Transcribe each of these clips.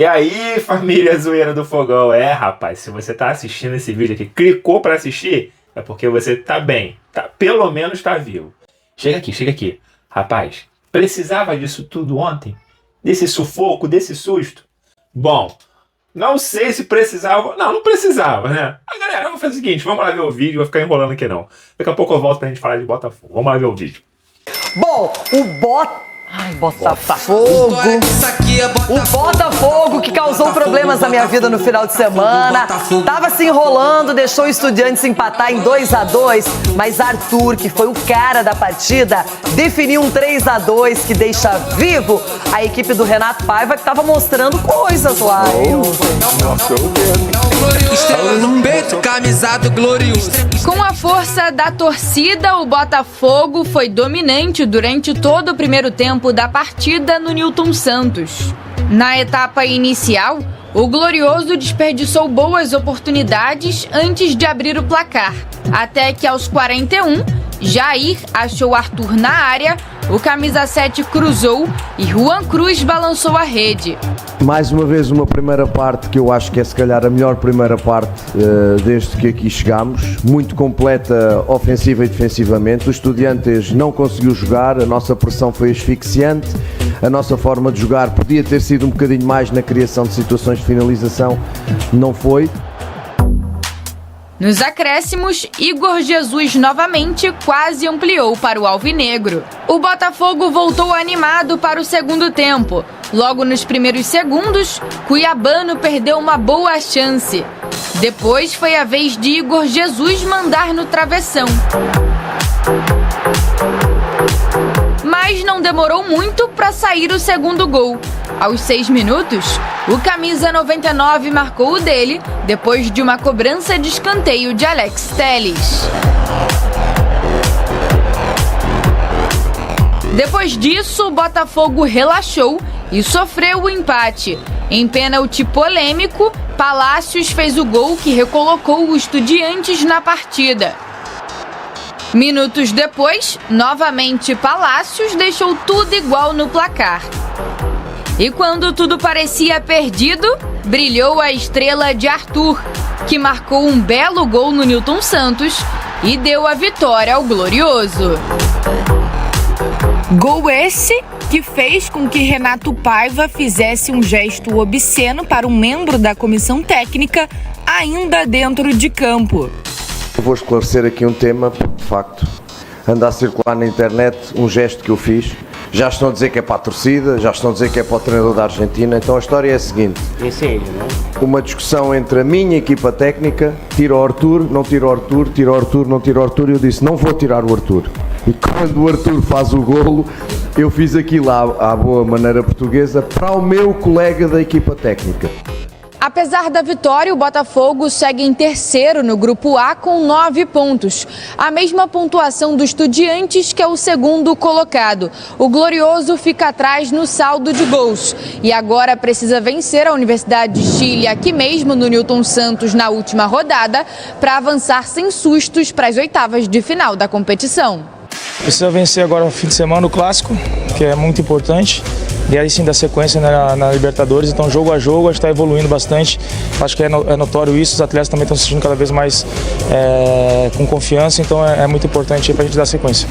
E aí, família zoeira do fogão, rapaz, se você tá assistindo esse vídeo aqui, clicou pra assistir, é porque você tá bem, pelo menos tá vivo. Chega aqui. Rapaz, precisava disso tudo ontem? Desse sufoco, desse susto? Bom, não sei se precisava, não precisava, né? Galera, eu vou fazer o seguinte, vamos lá ver o vídeo, vou ficar enrolando aqui não. Daqui a pouco eu volto pra gente falar de Botafogo, vamos lá ver o vídeo. Bom, Botafogo. O Botafogo que causou problemas na minha vida no final de semana. Tava se enrolando, deixou o Estudiantes empatar em 2-2, mas Arthur, que foi o cara da partida, definiu um 3-2 que deixa vivo a equipe do Renato Paiva, que tava mostrando coisas lá. Com a força da torcida, o Botafogo foi dominante durante todo o primeiro tempo da partida no Newton Santos. Na etapa inicial, o Glorioso desperdiçou boas oportunidades antes de abrir o placar, até que aos 41, Jair achou Arthur na área, o camisa 7 cruzou e Juan Cruz balançou a rede. Mais uma vez uma primeira parte que eu acho que é se calhar a melhor primeira parte desde que aqui chegámos, muito completa ofensiva e defensivamente. O Estudiantes não conseguiu jogar, a nossa pressão foi asfixiante, a nossa forma de jogar podia ter sido um bocadinho mais na criação de situações de finalização, não foi. Nos acréscimos, Igor Jesus novamente quase ampliou para o alvinegro. O Botafogo voltou animado para o segundo tempo. Logo nos primeiros segundos, Cuiabano perdeu uma boa chance. Depois foi a vez de Igor Jesus mandar no travessão. Mas não demorou muito para sair o segundo gol. Aos 6 minutos, o camisa 99 marcou o dele, depois de uma cobrança de escanteio de Alex Telles. Depois disso, o Botafogo relaxou e sofreu o empate. Em pênalti polêmico, Palácios fez o gol que recolocou o Estudiantes na partida. Minutos depois, novamente Palácios deixou tudo igual no placar. E quando tudo parecia perdido, brilhou a estrela de Arthur, que marcou um belo gol no Newton Santos e deu a vitória ao Glorioso. Gol esse que fez com que Renato Paiva fizesse um gesto obsceno para um membro da comissão técnica, ainda dentro de campo. Eu vou esclarecer aqui um tema, porque de facto anda a circular na internet um gesto que eu fiz. Já estão a dizer que é para a torcida, já estão a dizer que é para o treinador da Argentina. Então a história é a seguinte. É sério, não é? Uma discussão entre a minha equipa técnica, tira o Arthur, não tira o Arthur, tira o Arthur, não tira o Arthur, e eu disse, não vou tirar o Arthur. E quando o Arthur faz o golo, eu fiz aquilo à boa maneira portuguesa para o meu colega da equipa técnica. Apesar da vitória, o Botafogo segue em terceiro no Grupo A com 9 pontos. A mesma pontuação do Estudiantes, que é o segundo colocado. O Glorioso fica atrás no saldo de gols. E agora precisa vencer a Universidade de Chile aqui mesmo no Newton Santos na última rodada para avançar sem sustos para as oitavas de final da competição. Precisa vencer agora no fim de semana o Clássico, que é muito importante. E aí sim dar sequência na Libertadores, então jogo a jogo a gente está evoluindo bastante, acho que é notório isso, os atletas também estão se sentindo cada vez mais com confiança, então é muito importante para a gente dar sequência.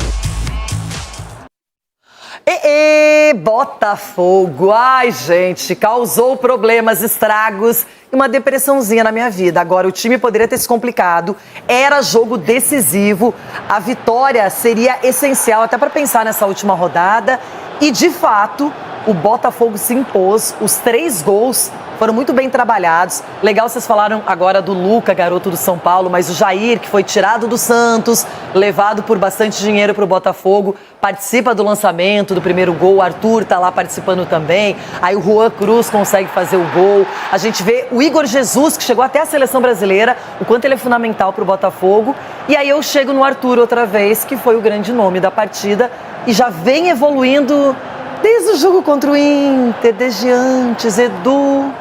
Botafogo, ai gente, causou problemas, estragos e uma depressãozinha na minha vida. Agora o time poderia ter se complicado, era jogo decisivo, a vitória seria essencial até para pensar nessa última rodada e de fato o Botafogo se impôs, os 3 gols foram muito bem trabalhados. Legal, vocês falaram agora do Luca, garoto do São Paulo, mas o Jair, que foi tirado do Santos, levado por bastante dinheiro para o Botafogo, participa do lançamento do primeiro gol, o Arthur tá lá participando também, aí o Juan Cruz consegue fazer o gol, a gente vê o Igor Jesus, que chegou até a seleção brasileira, o quanto ele é fundamental para o Botafogo, e aí eu chego no Arthur outra vez, que foi o grande nome da partida, e já vem evoluindo desde o jogo contra o Inter, desde antes, Edu.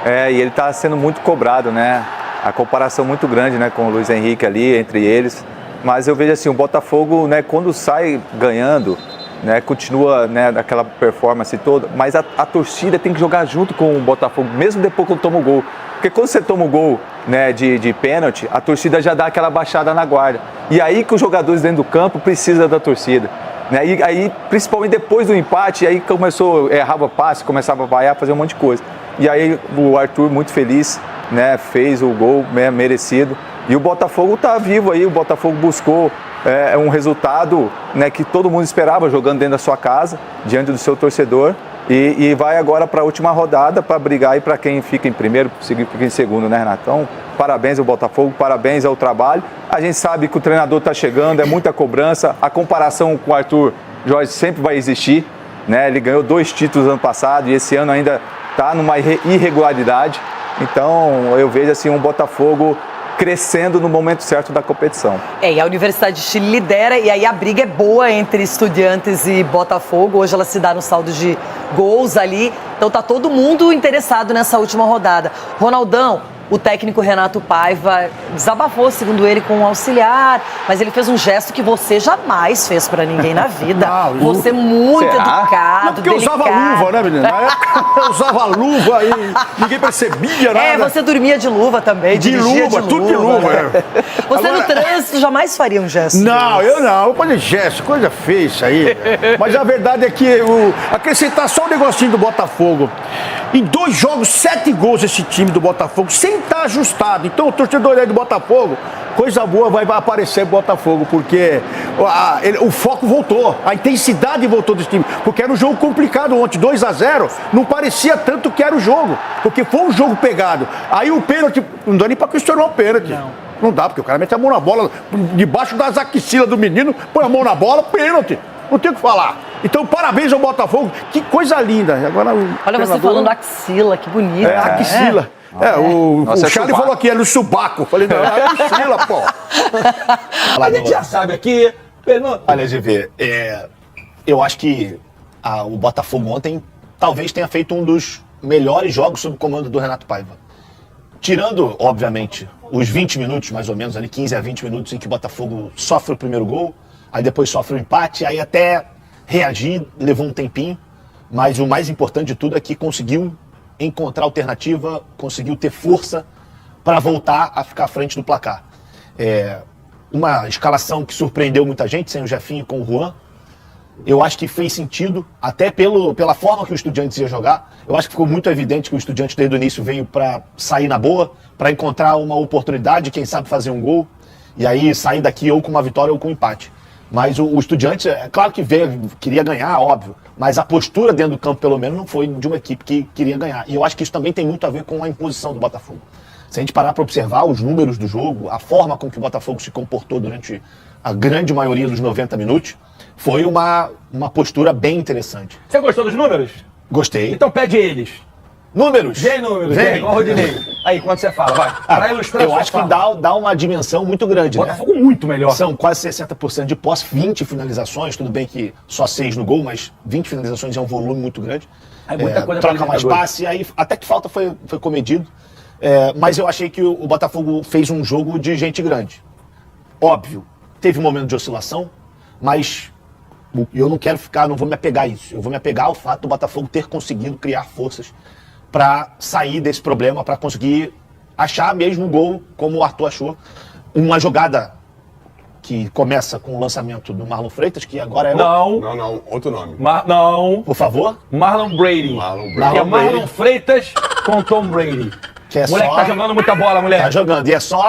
E ele está sendo muito cobrado, né? A comparação muito grande, né, com o Luiz Henrique ali, entre eles. Mas eu vejo assim, o Botafogo, né, quando sai ganhando, né, continua, né, daquela performance toda, mas a torcida tem que jogar junto com o Botafogo, mesmo depois que toma o gol. Porque quando você toma o gol, né, de pênalti, a torcida já dá aquela baixada na guarda. E aí que os jogadores dentro do campo precisam da torcida. Né? E aí, principalmente depois do empate, aí começou, errava passe, começava a vaiar, fazer um monte de coisa. E aí o Arthur, muito feliz, né, fez o gol, né, merecido. E o Botafogo está vivo aí, o Botafogo buscou um resultado, né, que todo mundo esperava, jogando dentro da sua casa, diante do seu torcedor. E vai agora para a última rodada para brigar aí para quem fica em primeiro, fica em segundo, né, Renato? Então, parabéns ao Botafogo, parabéns ao trabalho. A gente sabe que o treinador está chegando, é muita cobrança. A comparação com o Arthur Jorge sempre vai existir, né? Ele ganhou 2 títulos ano passado e esse ano ainda está numa irregularidade. Então, eu vejo assim um Botafogo crescendo no momento certo da competição. E a Universidade de Chile lidera, e aí a briga é boa entre Estudiantes e Botafogo. Hoje ela se dá no saldo de gols ali. Então tá todo mundo interessado nessa última rodada. Ronaldão, o técnico Renato Paiva desabafou, segundo ele, com um auxiliar, mas ele fez um gesto que você jamais fez pra ninguém na vida. Você muito educado, porque eu usava luva, né, menina? Na época eu usava luva e ninguém percebia nada. Você dormia de luva também, dirigia de luva. Tudo de luva. Você no trânsito jamais faria um gesto. Não, eu não. Eu fazer gesto, coisa feia isso aí. Mas a verdade é que acrescentar só um negocinho do Botafogo. Em 2 jogos, 7 gols esse time do Botafogo, sem estar ajustado. Então o torcedor aí do Botafogo, coisa boa vai aparecer pro Botafogo, porque o foco voltou, a intensidade voltou desse time. Porque era um jogo complicado ontem, 2-0, não parecia tanto que era o jogo, porque foi um jogo pegado. Aí o pênalti, não dá nem pra questionar o pênalti. Não dá, porque o cara mete a mão na bola, debaixo das axilas do menino, põe a mão na bola, pênalti. Não tem o que falar. Então, parabéns ao Botafogo. Que coisa linda. Agora, olha, você falando axila, que bonito. Axila. O Charlie falou aqui, é no subaco. Eu falei, não, é axila, pô. A gente já sabe aqui. Olha, GV, eu acho que o Botafogo ontem talvez tenha feito um dos melhores jogos sob o comando do Renato Paiva. Tirando, obviamente, os 20 minutos, mais ou menos, ali 15 a 20 minutos em que o Botafogo sofre o primeiro gol, aí depois sofre o empate, aí até reagir levou um tempinho, mas o mais importante de tudo é que conseguiu encontrar alternativa, conseguiu ter força para voltar a ficar à frente do placar. Uma escalação que surpreendeu muita gente, sem o Jefinho com o Juan. Eu acho que fez sentido, até pela forma que o Estudiantes ia jogar. Eu acho que ficou muito evidente que o Estudiantes desde o início veio para sair na boa, para encontrar uma oportunidade, quem sabe fazer um gol, e aí sair daqui ou com uma vitória ou com um empate. Mas o Estudiantes, é claro que veio, queria ganhar, óbvio, mas a postura dentro do campo, pelo menos, não foi de uma equipe que queria ganhar. E eu acho que isso também tem muito a ver com a imposição do Botafogo. Se a gente parar para observar os números do jogo, a forma com que o Botafogo se comportou durante a grande maioria dos 90 minutos, foi uma postura bem interessante. Você gostou dos números? Gostei. Então pede eles. Números. Vem números. Vem. Igual o Rodinei. Aí, quando você fala, vai. Pra ilustrar eu acho que dá uma dimensão muito grande, Botafogo muito melhor. São quase 60% de posse, 20 finalizações, tudo bem que só 6 no gol, mas 20 finalizações é um volume muito grande. Aí muita coisa troca mais passe, aí até que falta foi comedido. Mas eu achei que o Botafogo fez um jogo de gente grande. Óbvio, teve um momento de oscilação, mas eu não vou me apegar a isso. Eu vou me apegar ao fato do Botafogo ter conseguido criar forças para sair desse problema, para conseguir achar mesmo um gol, como o Arthur achou. Uma jogada que começa com o lançamento do Marlon Freitas, que agora é Não, outro nome. Não. Por favor? Marlon Brady. Que é Marlon Freitas com Tom Brady. Que é moleque só... tá jogando muita bola, moleque. Tá jogando, e é só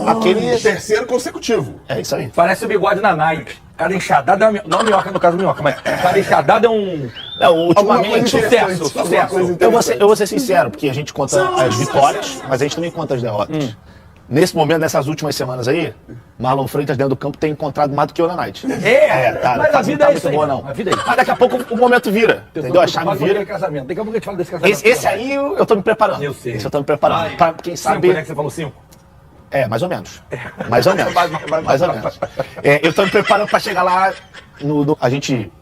aquele... Terceiro consecutivo. É isso aí. Parece o bigode na Nike. Cada enxadada é uma... Não a minhoca, no caso minhoca, mas cada enxadada é um... Ultimamente, sucesso. Eu vou ser sincero, porque a gente conta as vitórias, mas a gente também conta as derrotas. Nesse momento, nessas últimas semanas aí, Marlon Freitas dentro do campo tem encontrado mais do que o Night. Mas a vida é isso aí, boa, não. A vida é isso. Mas daqui a pouco o momento vira, entendeu? A chave vira. Casamento. Daqui a pouco a gente fala desse casamento. Esse aí eu tô me preparando. Eu sei. Esse eu tô me preparando. Pra quem sabe... 5, né, que você falou 5? Mais ou menos. Mais ou menos. Mais ou menos. Eu tô me preparando pra chegar lá.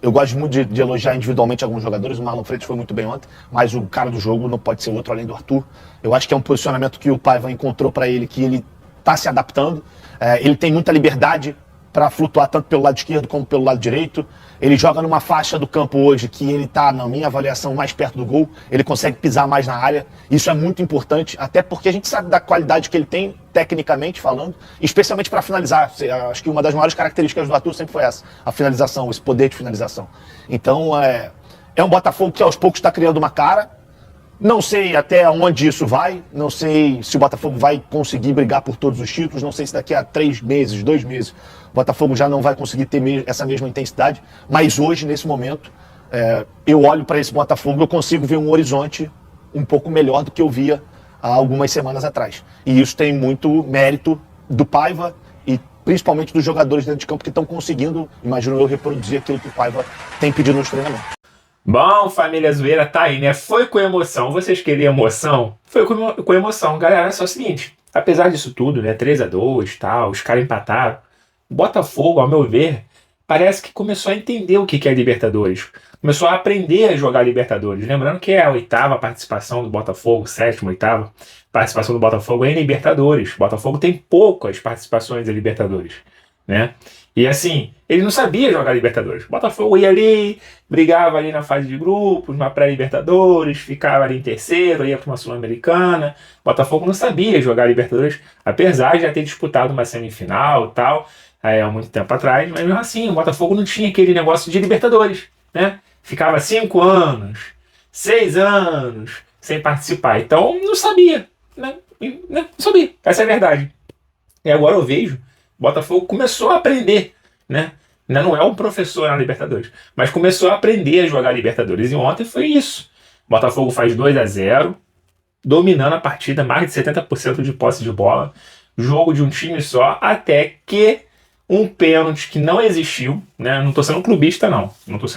Eu gosto muito de elogiar individualmente alguns jogadores. O Marlon Freitas foi muito bem ontem, mas o cara do jogo não pode ser outro além do Arthur. Eu acho que é um posicionamento que o Paiva encontrou pra ele, que ele tá se adaptando. Ele tem muita liberdade para flutuar tanto pelo lado esquerdo como pelo lado direito. Ele joga numa faixa do campo hoje que ele está, na minha avaliação, mais perto do gol. Ele consegue pisar mais na área. Isso é muito importante, até porque a gente sabe da qualidade que ele tem, tecnicamente falando, especialmente para finalizar. Acho que uma das maiores características do Arthur sempre foi essa, a finalização, esse poder de finalização. Então, é um Botafogo que aos poucos está criando uma cara. Não sei até onde isso vai, não sei se o Botafogo vai conseguir brigar por todos os títulos, não sei se daqui a 3 meses, 2 meses, o Botafogo já não vai conseguir ter essa mesma intensidade, mas hoje, nesse momento, eu olho para esse Botafogo e eu consigo ver um horizonte um pouco melhor do que eu via há algumas semanas atrás. E isso tem muito mérito do Paiva e principalmente dos jogadores dentro de campo que estão conseguindo, imagino eu, reproduzir aquilo que o Paiva tem pedido nos treinamentos. Bom, família zoeira, tá aí, né? Foi com emoção. Vocês queriam emoção? Foi com emoção. Galera, é só o seguinte. Apesar disso tudo, né? 3-2 e tal, os caras empataram. O Botafogo, ao meu ver, parece que começou a entender o que é Libertadores. Começou a aprender a jogar Libertadores. Lembrando que é a 8ª participação do Botafogo, 7ª, 8ª participação do Botafogo em Libertadores. O Botafogo tem poucas participações em Libertadores, né? E assim, ele não sabia jogar Libertadores. O Botafogo ia ali, brigava ali na fase de grupos, na pré-Libertadores, ficava ali em terceiro, ia para uma Sul-Americana. O Botafogo não sabia jogar Libertadores, apesar de já ter disputado uma semifinal e tal, há muito tempo atrás, mas mesmo assim, o Botafogo não tinha aquele negócio de Libertadores, né? Ficava 5 anos, 6 anos sem participar. Então, não sabia, né? Não sabia, essa é a verdade. E agora eu vejo, o Botafogo começou a aprender, né? Ainda não é um professor na Libertadores, mas começou a aprender a jogar Libertadores. E ontem foi isso. O Botafogo faz 2-0, dominando a partida, mais de 70% de posse de bola. Jogo de um time só, até que um pênalti que não existiu, né? Não tô sendo clubista, não.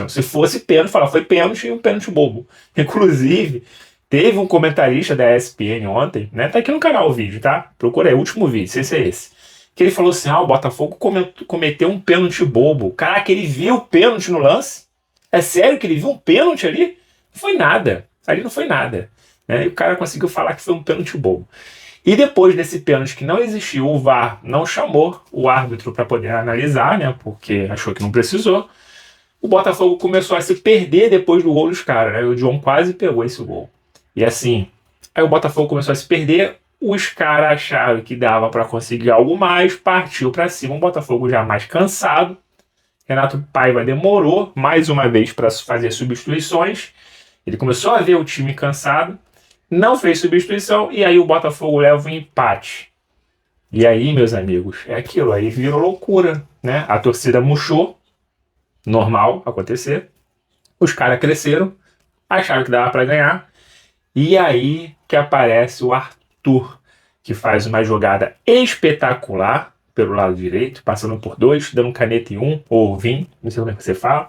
Se fosse pênalti, falar foi pênalti e um pênalti bobo. Inclusive, teve um comentarista da ESPN ontem, né? Tá aqui no canal o vídeo, tá? Procura aí, o último vídeo, se esse é esse. Que ele falou assim, o Botafogo cometeu um pênalti bobo. Caraca, ele viu o pênalti no lance? É sério que ele viu um pênalti ali? Não foi nada. Ali não foi nada. Né? E o cara conseguiu falar que foi um pênalti bobo. E depois desse pênalti que não existiu, o VAR não chamou o árbitro para poder analisar, né? Porque achou que não precisou. O Botafogo começou a se perder depois do gol dos caras. Né? O John quase pegou esse gol. E assim, aí o Botafogo começou a se perder. Os caras acharam que dava para conseguir algo mais, partiu para cima. O Botafogo já mais cansado. Renato Paiva demorou mais uma vez para fazer substituições. Ele começou a ver o time cansado, não fez substituição e aí o Botafogo leva um empate. E aí, meus amigos, é aquilo, aí virou loucura, né? A torcida murchou, normal acontecer. Os caras cresceram, acharam que dava para ganhar. E aí que aparece o Arthur, que faz uma jogada espetacular pelo lado direito, passando por 2, dando caneta em 1, ou vim, não sei como é que você fala,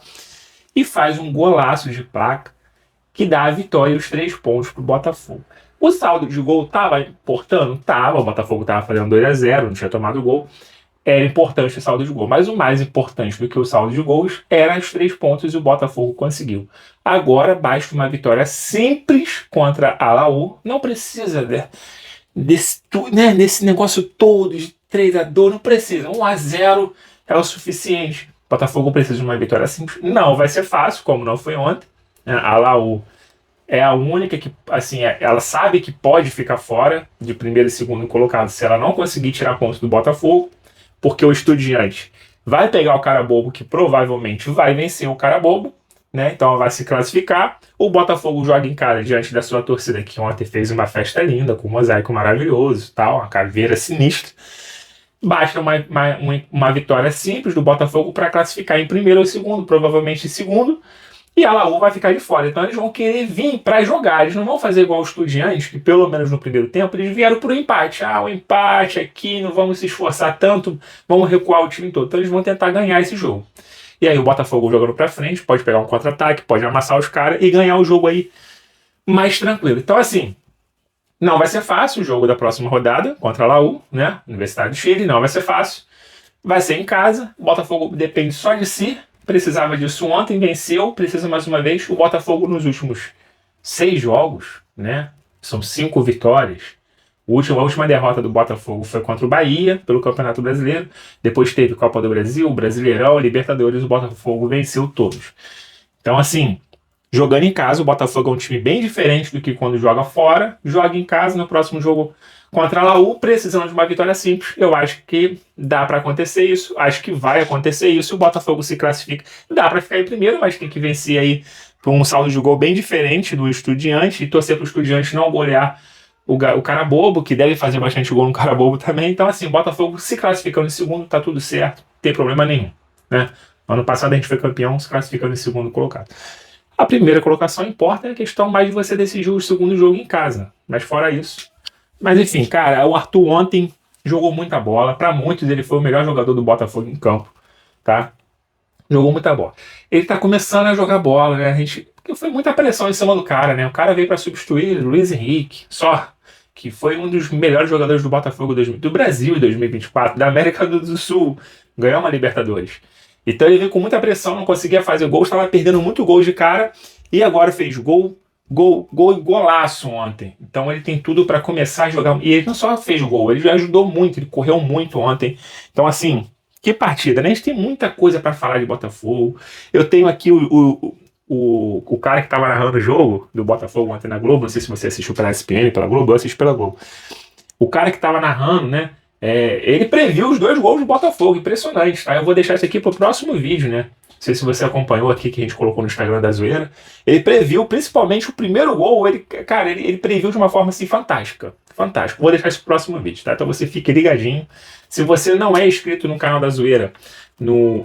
e faz um golaço de placa que dá a vitória e os 3 pontos para o Botafogo. O saldo de gol estava importando? Tava, o Botafogo estava fazendo 2-0, não tinha tomado gol, era importante o saldo de gol, mas o mais importante do que o saldo de gols era os 3 pontos e o Botafogo conseguiu. Agora basta uma vitória simples contra a Laú, não precisa desse negócio todo de 3-2, não precisa, 1-0 é o suficiente. O Botafogo precisa de uma vitória simples, não vai ser fácil, como não foi ontem. A Laú é a única que, assim, ela sabe que pode ficar fora de primeiro e segundo colocado se ela não conseguir tirar pontos do Botafogo, porque o Estudiante vai pegar o cara bobo que provavelmente vai vencer o cara bobo, né? Então vai se classificar. O Botafogo joga em casa diante da sua torcida, que ontem fez uma festa linda, com um mosaico maravilhoso, tal, uma caveira sinistra. Basta uma vitória simples do Botafogo para classificar em primeiro ou segundo, provavelmente em segundo, e a Laú vai ficar de fora. Então eles vão querer vir para jogar, eles não vão fazer igual os Estudiantes, que pelo menos no primeiro tempo eles vieram por um empate. O empate aqui, não vamos se esforçar tanto, vamos recuar o time todo. Então eles vão tentar ganhar esse jogo. E aí o Botafogo jogando para frente, pode pegar um contra-ataque, pode amassar os caras e ganhar o jogo aí mais tranquilo. Então assim, não vai ser fácil o jogo da próxima rodada contra a Laú, né? Universidade do Chile, não vai ser fácil. Vai ser em casa, o Botafogo depende só de si. Precisava disso ontem, venceu, precisa mais uma vez. O Botafogo nos últimos 6 jogos, né? São 5 vitórias. A última derrota do Botafogo foi contra o Bahia, pelo Campeonato Brasileiro. Depois teve Copa do Brasil, Brasileirão, Libertadores, o Botafogo venceu todos. Então, assim, jogando em casa, o Botafogo é um time bem diferente do que quando joga fora. Joga em casa, no próximo jogo contra a Laú, precisando de uma vitória simples. Eu acho que dá para acontecer isso, acho que vai acontecer isso. O Botafogo se classifica, dá para ficar em primeiro, mas tem que vencer aí por um saldo de gol bem diferente do Estudiante e torcer para o Estudiante não golear o Carabobo, que deve fazer bastante gol no Carabobo também. Então, assim, o Botafogo se classificando em segundo, tá tudo certo, não tem problema nenhum, né? Ano passado a gente foi campeão se classificando em segundo colocado. A primeira colocação importa, é a questão mais de você decidir o segundo jogo em casa. Mas fora isso. Mas enfim, cara, o Arthur ontem jogou muita bola. Para muitos ele foi o melhor jogador do Botafogo em campo, tá? Jogou muita bola. Ele tá começando a jogar bola, né? Porque foi muita pressão em cima do cara, né? O cara veio para substituir o Luiz Henrique, só, que foi um dos melhores jogadores do Botafogo do Brasil em 2024, da América do Sul. Ganhou uma Libertadores. Então ele veio com muita pressão, não conseguia fazer gol, estava perdendo muito gol de cara e agora fez gol e golaço ontem. Então ele tem tudo para começar a jogar. E ele não só fez gol, ele já ajudou muito, ele correu muito ontem. Então, assim, que partida, né? A gente tem muita coisa para falar de Botafogo. Eu tenho aqui o cara que estava narrando o jogo do Botafogo ontem na Globo. Não sei se você assistiu pela ESPN, pela Globo, eu assisti pela Globo. O cara que estava narrando, né? Ele previu os 2 gols do Botafogo, impressionante, tá? Eu vou deixar isso aqui pro próximo vídeo, né? Não sei se você acompanhou aqui, que a gente colocou no Instagram da Zoeira. Ele previu, principalmente, o primeiro gol, ele previu de uma forma, assim, fantástica. Fantástico. Vou deixar isso pro próximo vídeo, tá? Então você fique ligadinho. Se você não é inscrito no canal da Zoeira, o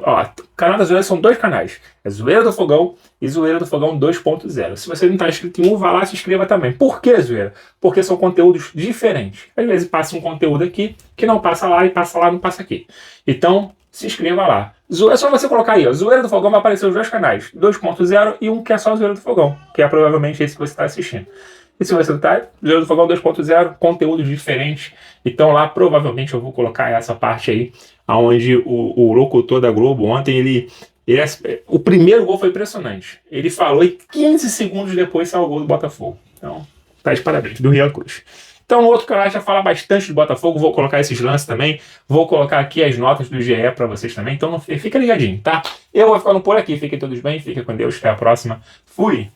canal da Zoeira são 2 canais. É Zoeira do Fogão e Zoeira do Fogão 2.0. Se você não está inscrito em um, vá lá e se inscreva também. Por que, Zoeira? Porque são conteúdos diferentes. Às vezes passa um conteúdo aqui que não passa lá e passa lá não passa aqui. Então, se inscreva lá. É só você colocar aí, ó, Zoeira do Fogão vai aparecer os 2 canais, 2.0 e um que é só Zoeira do Fogão, que é provavelmente esse que você está assistindo. E se você não tá, Zoeira do Fogão 2.0, conteúdos diferentes. Então lá provavelmente eu vou colocar essa parte aí, onde o locutor da Globo ontem, o primeiro gol foi impressionante. Ele falou e 15 segundos depois saiu o gol do Botafogo. Então, tá de parabéns, do Rian Cruz. Então, no outro canal já fala bastante do Botafogo, vou colocar esses lances também, vou colocar aqui as notas do GE para vocês também, então não, fica ligadinho, tá? Eu vou ficando por aqui, fiquem todos bem, fiquem com Deus, até a próxima. Fui!